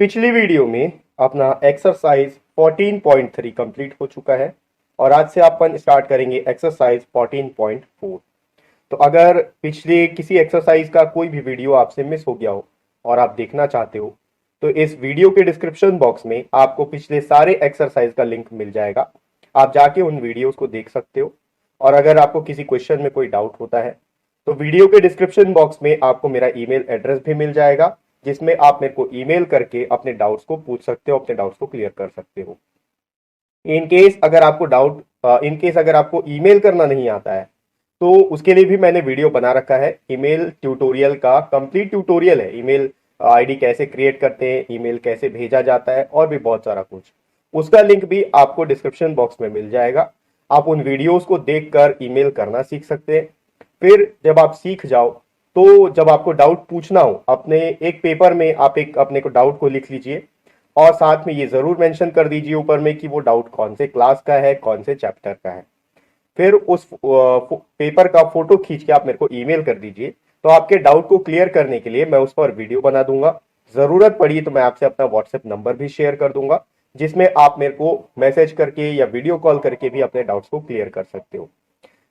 पिछली वीडियो में अपना एक्सरसाइज 14.3 कंप्लीट हो चुका है और आज से अपन स्टार्ट करेंगे एक्सरसाइज 14.4। तो अगर पिछले किसी एक्सरसाइज का कोई भी वीडियो आपसे मिस हो गया हो और आप देखना चाहते हो तो इस वीडियो के डिस्क्रिप्शन बॉक्स में आपको पिछले सारे एक्सरसाइज का लिंक मिल जाएगा। आप जाके उन वीडियोस को देख सकते हो और अगर आपको किसी क्वेश्चन में कोई डाउट होता है तो वीडियो के डिस्क्रिप्शन बॉक्स में आपको मेरा ईमेल एड्रेस भी मिल जाएगा, जिसमें आप मेरे को ईमेल करके अपने डाउट्स को पूछ सकते हो, अपने डाउट्स को क्लियर कर सकते हो। इन केस अगर आपको ईमेल करना नहीं आता है तो उसके लिए भी मैंने वीडियो बना रखा है। ईमेल ट्यूटोरियल का कंप्लीट ट्यूटोरियल है। ईमेल आईडी कैसे क्रिएट करते हैं, ईमेल कैसे भेजा जाता है और भी बहुत सारा कुछ। उसका लिंक भी आपको डिस्क्रिप्शन बॉक्स में मिल जाएगा। आप उन वीडियोस को देखकर ईमेल करना सीख सकते हैं। फिर जब आप सीख जाओ तो जब आपको डाउट पूछना हो, अपने एक पेपर में आप एक अपने को डाउट को लिख लीजिए और साथ में ये जरूर मेंशन कर दीजिए ऊपर में कि वो डाउट कौन से क्लास का है, कौन से चैप्टर का है। फिर उस पेपर का फोटो खींच के आप मेरे को ईमेल कर दीजिए। तो आपके डाउट को क्लियर करने के लिए मैं उस पर वीडियो बना दूंगा। जरूरत पड़ी तो मैं आपसे अपना व्हाट्सएप नंबर भी शेयर कर दूंगा, जिसमें आप मेरे को मैसेज करके या वीडियो कॉल करके भी अपने डाउट्स को क्लियर कर सकते हो।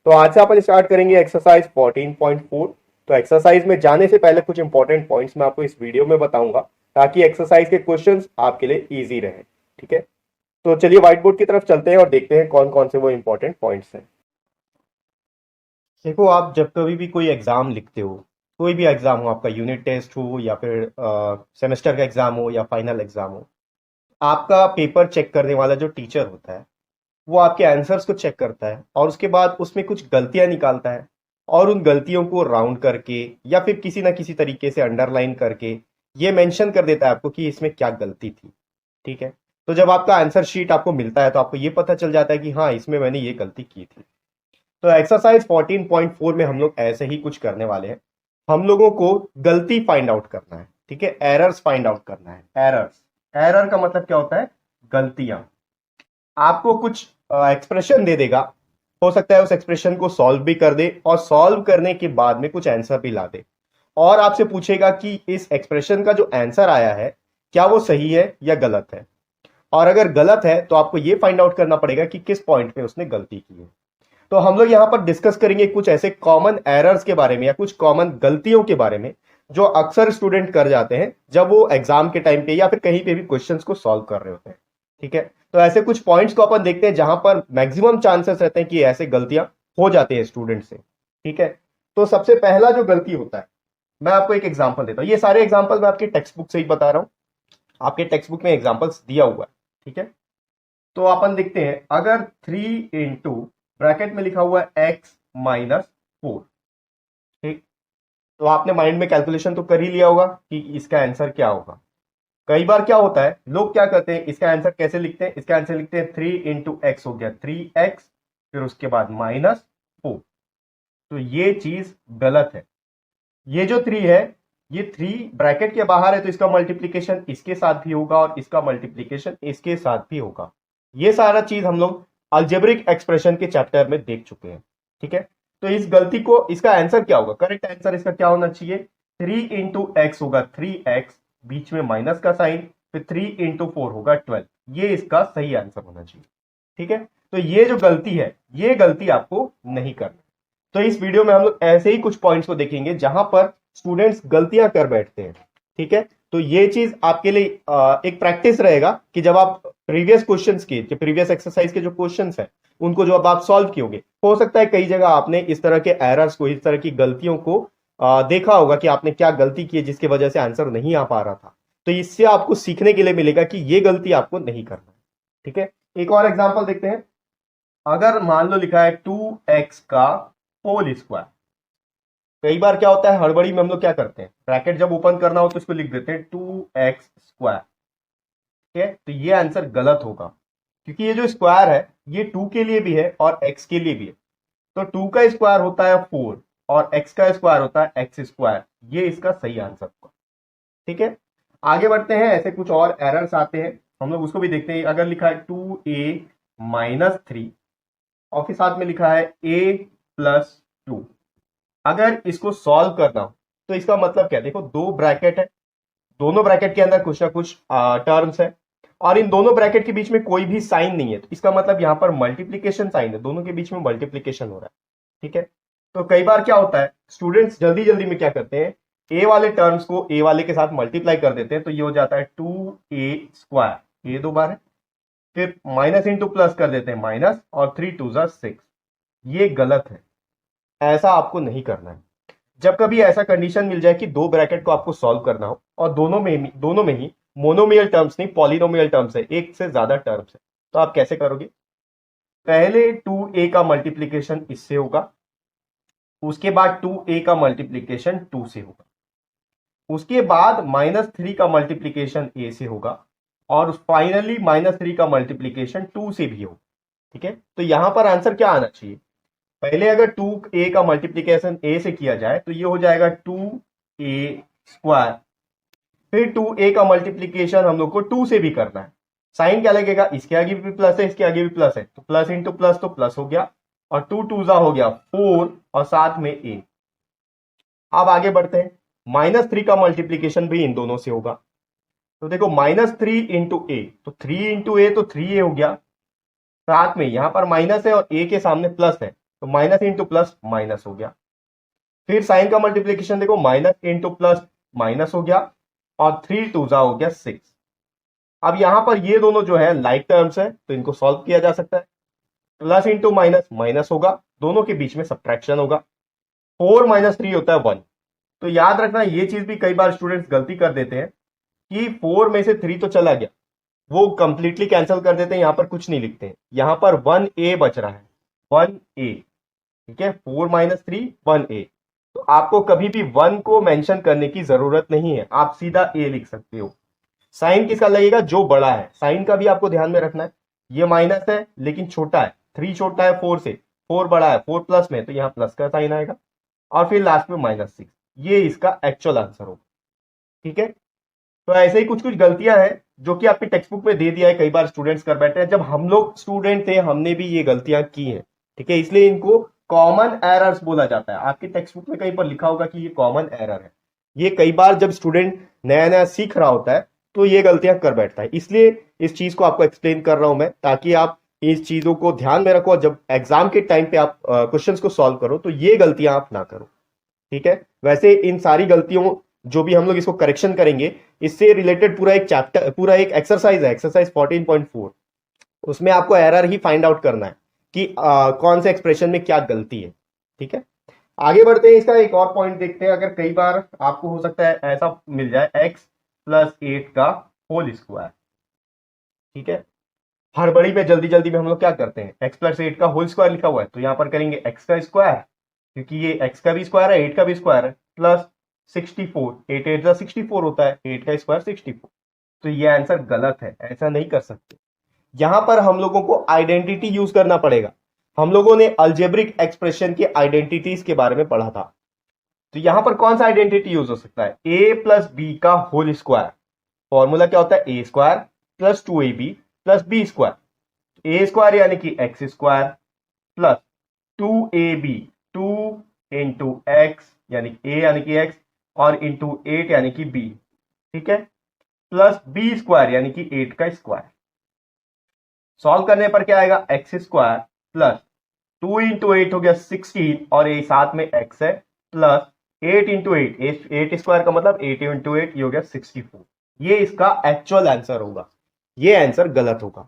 तो आज से अपन स्टार्ट करेंगे एक्सरसाइज 14.4। तो एक्सरसाइज में जाने से पहले कुछ इंपॉर्टेंट पॉइंट्स मैं आपको इस वीडियो में बताऊंगा ताकि एक्सरसाइज के क्वेश्चंस आपके लिए इजी रहे। ठीक है, तो चलिए व्हाइट बोर्ड की तरफ चलते हैं और देखते हैं कौन कौन से वो इंपॉर्टेंट पॉइंट्स हैं। देखो, आप जब कभी भी कोई एग्जाम लिखते हो, कोई भी एग्जाम हो, आपका यूनिट टेस्ट हो या फिर सेमेस्टर का एग्जाम हो या फाइनल एग्जाम हो, आपका पेपर चेक करने वाला जो टीचर होता है वो आपके आंसर्स को चेक करता है और उसके बाद उसमें कुछ गलतियां निकालता है और उन गलतियों को राउंड करके या फिर किसी ना किसी तरीके से अंडरलाइन करके ये मेंशन कर देता है आपको कि इसमें क्या गलती थी। ठीक है, तो जब आपका आंसर शीट आपको मिलता है तो आपको ये पता चल जाता है कि हाँ, इसमें मैंने ये गलती की थी। तो एक्सरसाइज 14.4 में हम लोग ऐसे ही कुछ करने वाले हैं। हम लोगों को गलती फाइंड आउट करना है। ठीक है, एरर्स फाइंड आउट करना है। एरर्स, एरर का मतलब क्या होता है? गलतियां। आपको कुछ एक्सप्रेशन दे देगा, हो सकता है उस एक्सप्रेशन को सॉल्व भी कर दे और सॉल्व करने के बाद में कुछ आंसर भी ला दे और आपसे पूछेगा कि इस एक्सप्रेशन का जो आंसर आया है क्या वो सही है या गलत है। और अगर गलत है तो आपको ये फाइंड आउट करना पड़ेगा कि किस पॉइंट पे उसने गलती की है। तो हम लोग यहां पर डिस्कस करेंगे कुछ ऐसे कॉमन एरर्स के बारे में या कुछ कॉमन गलतियों के बारे में जो अक्सर स्टूडेंट कर जाते हैं जब वो एग्जाम के टाइम पे या फिर कहीं पे भी क्वेश्चंस को सॉल्व कर रहे होते हैं। ठीक है, तो ऐसे कुछ पॉइंट्स को अपन देखते हैं जहां पर मैक्सिमम चांसेस रहते हैं कि ऐसे गलतियां हो जाती है स्टूडेंट से। ठीक है, तो सबसे पहला जो गलती होता है, मैं आपको एक एग्जांपल देता हूं। ये सारे एग्जांपल मैं आपके टेक्स्ट बुक से ही बता रहा हूं, आपके टेक्स्ट बुक में एग्जांपल्स दिया हुआ है। ठीक है, तो अपन देखते हैं, अगर 3 इंटू ब्रैकेट में लिखा हुआ है एक्स माइनस 4। ठीक, तो आपने माइंड में कैलकुलेशन तो कर ही लिया होगा कि इसका आंसर क्या होगा। कई बार क्या होता है, लोग क्या करते हैं, इसका आंसर कैसे लिखते हैं? इसका आंसर लिखते हैं 3 इंटू एक्स हो गया 3x, फिर उसके बाद माइनस 4। तो ये चीज गलत है। ये जो 3 है, ये 3 ब्रैकेट के बाहर है तो इसका मल्टीप्लीकेशन इसके साथ भी होगा और इसका मल्टीप्लीकेशन इसके साथ भी होगा। ये सारा चीज हम लोग अलजेब्रिक एक्सप्रेशन के चैप्टर में देख चुके हैं। ठीक है, तो इस गलती को, इसका आंसर क्या होगा? करेक्ट आंसर इसका क्या होना चाहिए? 3 इंटू एक्स होगा 3x, बीच में माइनस का साइन, फिर 3 इंटू 4 होगा 12। ये इसका सही आंसर होना चाहिए। ठीक है, तो ये जो गलती है, ये गलती आपको नहीं करना। तो इस वीडियो में हम लोग ऐसे ही कुछ पॉइंट्स को देखेंगे जहां पर स्टूडेंट्स गलतियां कर बैठते हैं। ठीक है, तो ये चीज आपके लिए एक प्रैक्टिस रहेगा कि जब आप प्रीवियस क्वेश्चंस के, जो प्रीवियस एक्सरसाइज के जो क्वेश्चंस हैं उनको जब आप सॉल्व कियोगे, हो सकता है कई जगह आपने इस तरह के एरर्स को, इस तरह की गलतियों को देखा होगा कि आपने क्या गलती की है जिसकी वजह से आंसर नहीं आ पा रहा था। तो इससे आपको सीखने के लिए मिलेगा कि ये गलती आपको नहीं करना है। ठीक है, एक और एग्जांपल देखते हैं। अगर मान लो लिखा है 2x का होल स्क्वायर। कई बार क्या होता है, हड़बड़ी में हम लोग क्या करते हैं, ब्रैकेट जब ओपन करना हो तो इसको लिख देते हैं 2x स्क्वायर। ठीक है, तो ये आंसर गलत होगा क्योंकि ये जो स्क्वायर है ये 2 के लिए भी है और x के लिए भी है। तो 2 का स्क्वायर होता है 4 और x का स्क्वायर होता है x स्क्वायर। ये इसका सही आंसर होगा। ठीक है, आगे बढ़ते हैं। ऐसे कुछ और एरर्स आते हैं, हम लोग उसको भी देखते हैं। अगर लिखा है 2a माइनस 3 और फिर साथ में लिखा है a प्लस 2, अगर इसको सॉल्व करना हो तो इसका मतलब क्या है? देखो, 2 ब्रैकेट है, दोनों ब्रैकेट के अंदर कुछ ना कुछ टर्म्स है और इन दोनों ब्रैकेट के बीच में कोई भी साइन नहीं है, तो इसका मतलब यहां पर मल्टीप्लीकेशन साइन है, दोनों के बीच में मल्टीप्लीकेशन हो रहा है। ठीक है, तो कई बार क्या होता है, स्टूडेंट्स जल्दी जल्दी में क्या करते हैं, ए वाले टर्म्स को ए वाले के साथ मल्टीप्लाई कर देते हैं, तो ये हो जाता है 2a², ये 2 बार है, फिर माइनस इंटू प्लस कर देते हैं माइनस, और 3 2 6। ये गलत है, ऐसा आपको नहीं करना है। जब कभी ऐसा कंडीशन मिल जाए कि दो ब्रैकेट को आपको सॉल्व करना हो और दोनों में ही मोनोमियल टर्म्स नहीं पॉलिनोमियल टर्म्स है, एक से ज्यादा टर्म्स है, तो आप कैसे करोगे, पहले 2a का मल्टीप्लीकेशन इससे होगा, उसके बाद 2a का मल्टीप्लीकेशन 2 से होगा, उसके बाद -3 का मल्टीप्लीकेशन a से होगा, और फाइनली -3 का मल्टीप्लीकेशन 2 से भी होगा। ठीक है, तो यहां पर आंसर क्या आना चाहिए, पहले अगर 2a का मल्टीप्लीकेशन a से किया जाए तो ये हो जाएगा 2a², फिर 2a का मल्टीप्लीकेशन हम लोग को 2 से भी करना है, साइन क्या लगेगा, इसके आगे भी प्लस है, इसके आगे भी प्लस है, तो प्लस इंटू प्लस तो प्लस हो गया, और 2 2 हो गया 4, और साथ में a। अब आगे बढ़ते हैं, -3 का मल्टीप्लीकेशन भी इन दोनों से होगा, तो देखो -3 इंटू ए, तो 3 इंटू ए तो 3a हो गया, साथ में यहां पर माइनस है और a के सामने प्लस है, तो माइनस इंटू प्लस माइनस हो गया, फिर साइन का मल्टीप्लीकेशन देखो, माइनस इंटू प्लस माइनस हो गया, और 3 2 हो गया 6। अब यहां पर ये दोनों जो है लाइक टर्म्स है, तो इनको सॉल्व किया जा सकता है, प्लस इंटू माइनस माइनस होगा, दोनों के बीच में सब्ट्रैक्शन होगा, 4 - 3 होता है 1। तो याद रखना ये चीज भी कई बार स्टूडेंट्स गलती कर देते हैं कि 4 में से 3 तो चला गया, वो कंप्लीटली कैंसिल कर देते हैं, यहां पर कुछ नहीं लिखते हैं, यहां पर 1a बच रहा है, 1a। ठीक है, 4 - 3 1a, तो आपको कभी भी 1 को मेंशन करने की जरूरत नहीं है, आप सीधा a लिख सकते हो। साइन किसका लगेगा, जो बड़ा है, साइन का भी आपको ध्यान में रखना है, ये माइनस है लेकिन छोटा है, 3 छोटा है 4 से, 4 बड़ा है, 4 प्लस में, तो यहां प्लस का साइन आएगा, और फिर लास्ट में -6, ये इसका एक्चुअल आंसर होगा। ठीक है, तो ऐसे ही कुछ कुछ गलतियां हैं जो कि आपकी टेक्स्ट बुक में दे दिया है, कई बार स्टूडेंट्स कर बैठे हैं, जब हम लोग स्टूडेंट थे हमने भी ये गलतियां की हैं। ठीक है, इसलिए इनको कॉमन एरर्स बोला जाता है, आपकी टेक्स्ट बुक में कहीं पर लिखा होगा कि ये कॉमन एरर है, ये कई बार जब स्टूडेंट नया नया सीख रहा होता है तो ये गलतियां कर बैठता है, इसलिए इस चीज को आपको एक्सप्लेन कर रहा हूं मैं, ताकि आप इस चीजों को ध्यान में रखो और जब एग्जाम के टाइम पे आप क्वेश्चंस को सॉल्व करो तो ये गलतियां आप ना करो। ठीक है, वैसे इन सारी गलतियों जो भी हम लोग इसको करेक्शन करेंगे, इससे रिलेटेड पूरा एक चैप्टर, पूरा एक एक्सरसाइज है, एक्सरसाइज 14.4, उसमें आपको एरर ही फाइंड आउट करना है कि कौन से एक्सप्रेशन में क्या गलती है। ठीक है, आगे बढ़ते हैं, इसका एक और पॉइंट देखते हैं, अगर कई बार आपको हो सकता है ऐसा मिल जाए x+8 का होल स्क्वायर। ठीक है, हड़बड़ी में जल्दी जल्दी में हम लोग क्या करते हैं, x+8 का होल स्क्वायर लिखा हुआ है तो यहां पर करेंगे x का स्क्वायर, क्योंकि ये x का भी स्क्वायर है 8 का भी स्क्वायर है, प्लस 64, 8 8 64 होता है, 8 का स्क्वायर 64। तो ये आंसर गलत है, ऐसा नहीं कर सकते, यहां पर हम लोगों को आइडेंटिटी यूज करना पड़ेगा। हम लोगों ने अलजेब्रिक एक्सप्रेशन के आइडेंटिटीज के बारे में पढ़ा था, तो यहां पर कौन सा आइडेंटिटी यूज हो सकता है, a+b का होल स्क्वायर, फॉर्मूला क्या होता है, a² + 2ab + b², a² यानी कि x² plus 2ab, 2 into x यानी a यानी कि x, और इंटू 8 यानी कि b। ठीक है, प्लस b² यानी कि 8 का स्क्वायर, सॉल्व करने पर क्या आएगा, x² प्लस 2 इंटू 8 हो गया 16, और ये साथ में x है, प्लस 8 इंटू 8, 8 स्क्वायर का मतलब 8 इंटू 8, ये हो गया 64। ये इसका एक्चुअल आंसर होगा, ये आंसर गलत होगा।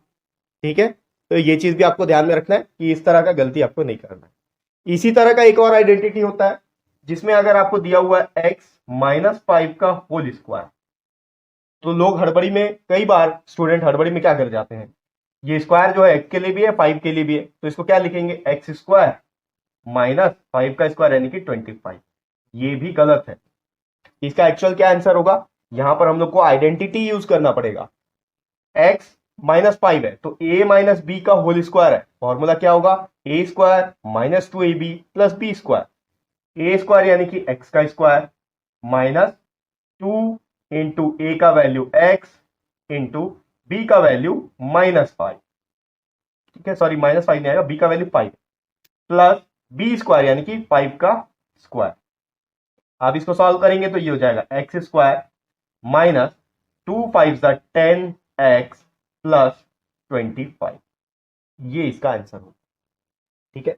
ठीक है, तो ये चीज भी आपको ध्यान में रखना है कि इस तरह का गलती आपको नहीं करना है। इसी तरह का एक और आइडेंटिटी होता है जिसमें अगर आपको दिया हुआ है x-5 का होल स्क्वायर, तो लोग हड़बड़ी में, कई बार स्टूडेंट हड़बड़ी में क्या कर जाते हैं, ये स्क्वायर जो है x के लिए भी है 5 के लिए भी है, तो इसको क्या लिखेंगे, x² - 5 का स्क्वायर यानी कि 25। ये भी गलत है, इसका एक्चुअल क्या आंसर होगा, यहां पर हम लोग को आइडेंटिटी यूज करना पड़ेगा, x-5 है तो a - b का होल स्क्वायर है, फॉर्मूला क्या होगा, a² - 2ab + b², a² यानी कि x का स्क्वायर, माइनस 2 इंटू a का वैल्यू x इंटू b का वैल्यू -5। ठीक है, सॉरी -5 नहीं आएगा, b का वैल्यू 5, प्लस b² यानी कि 5 का स्क्वायर। आप इसको सॉल्व करेंगे तो ये हो जाएगा x² माइनस 2 5 10x प्लस 25। ये इसका आंसर होगा। ठीक है।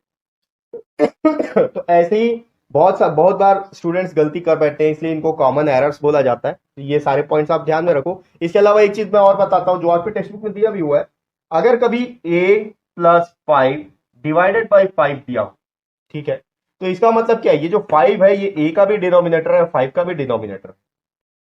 तो ऐसे ही बहुत बार स्टूडेंट्स गलती कर बैठते हैं, इसलिए इनको कॉमन एरर्स बोला जाता है। तो ये सारे पॉइंट्स आप ध्यान में रखो। इसके अलावा एक चीज मैं और बताता हूं जो आपके टेक्स्ट बुक में दिया भी हुआ है। अगर कभी a+5 डिवाइडेड बाई 5 दिया हो, ठीक है, तो इसका मतलब क्या है, ये जो 5 है ये a का भी डिनोमिनेटर है, 5 का भी डिनोमिनेटर है।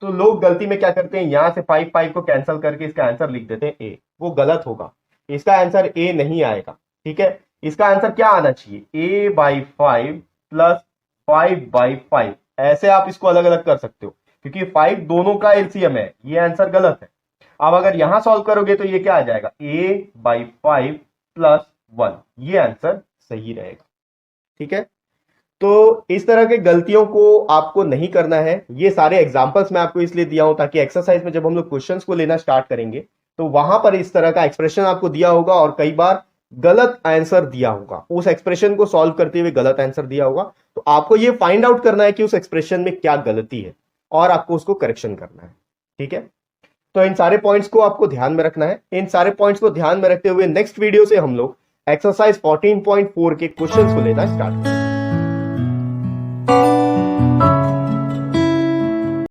तो लोग गलती में क्या करते हैं, यहां से 5 को कैंसिल करके इसका आंसर लिख देते हैं a। वो गलत होगा, इसका आंसर a नहीं आएगा। ठीक है, इसका आंसर क्या आना चाहिए, a/5 प्लस 5/5। ऐसे आप इसको अलग अलग कर सकते हो, क्योंकि 5 दोनों का एलसीएम है। ये आंसर गलत है। अब अगर यहां सॉल्व करोगे तो ये क्या आ जाएगा, a/5 प्लस 1। ये आंसर सही रहेगा। ठीक है, तो इस तरह के गलतियों को आपको नहीं करना है। ये सारे एग्जांपल्स मैं आपको इसलिए दिया हूं ताकि एक्सरसाइज में जब हम लोग क्वेश्चंस को लेना स्टार्ट करेंगे तो वहां पर इस तरह का एक्सप्रेशन आपको दिया होगा और कई बार गलत आंसर दिया होगा, उस एक्सप्रेशन को सॉल्व करते हुए गलत आंसर दिया होगा। तो आपको ये फाइंड आउट करना है कि उस एक्सप्रेशन में क्या गलती है और आपको उसको करेक्शन करना है। ठीक है, तो इन सारे पॉइंट्स को आपको ध्यान में रखना है। इन सारे पॉइंट्स को ध्यान में रखते हुए नेक्स्ट वीडियो से हम लोग एक्सरसाइज 14.4 के क्वेश्चंस को लेना स्टार्ट करेंगे।